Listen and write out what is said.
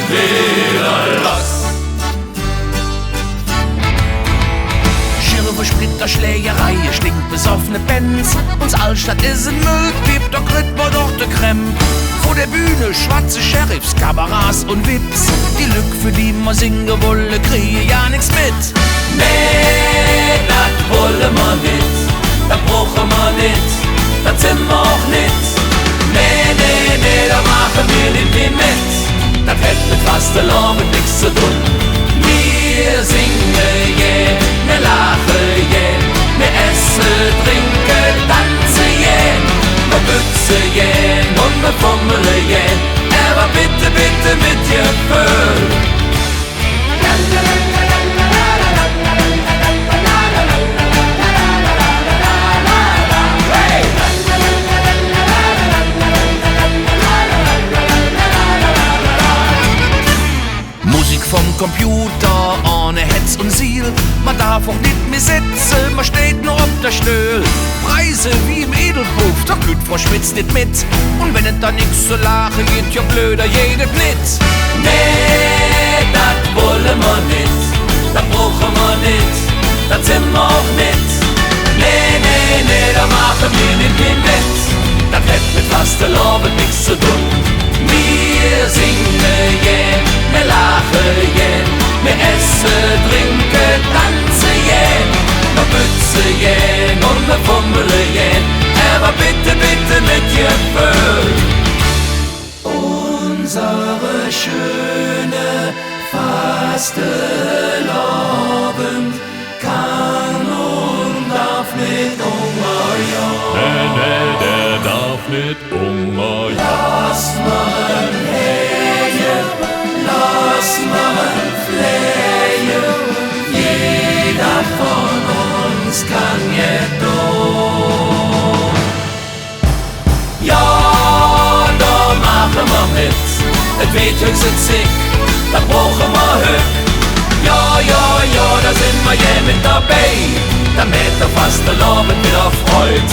wieder los. Schirve, Splitter, Schlägerei, stinkt besoffene Bands. Uns Altstadt is ein Müll, piept doch Rhythmus durch de Kremp. Vor der Bühne schwarze Sheriffs, Kameras und Wips. Die Lück, für die man singen wolle, kriege ja nix mit. Nee, das wollen wir nicht, das brauchen wir nicht, das sind wir auch nicht. Nee, nee, nee, da machen wir nicht mehr mit, das hat mit Fastelavond nichts zu tun. Wir singen jäh, wir lachen jäh, wir essen, trinken, tanzen jäh, wir büchsen jäh und wir fummeln jäh, aber bitte, bitte mit Gefühl. Musik vom Computer, ohne Hetz und Ziel. Man darf auch nicht mehr sitzen, man steht nur auf der Stühl. Preise wie im Edelpuff, der Küt verschwitzt nicht mit. Und wenn es da nix zu lachen geht, ja blöder jedes nicht. Nee, das wollen wir nicht, das brauchen wir nicht, das sind wir auch nicht. Nee, nee, nee, da machen wir nicht mehr mit, das hat mit Fastelavond nichts zu tun. Wir singen jäh, wir lachen jäh, wir essen, trinken, tanzen jäh, wir büchsen jäh und wir fummeln jäh, aber bitte, bitte mit Gefühl. Unsere schöne Fastelavond kann und darf nicht umgehen. Nee, der darf nicht umgehen. Lass man hängen, lass man flehen, jeder von uns kann jedoch. Ja, da machen wir mit, es wird höchstens sick, da brauchen wir Höck. Ja, ja, ja, da sind wir jäh mit dabei, damit der Fastelavond wieder freut.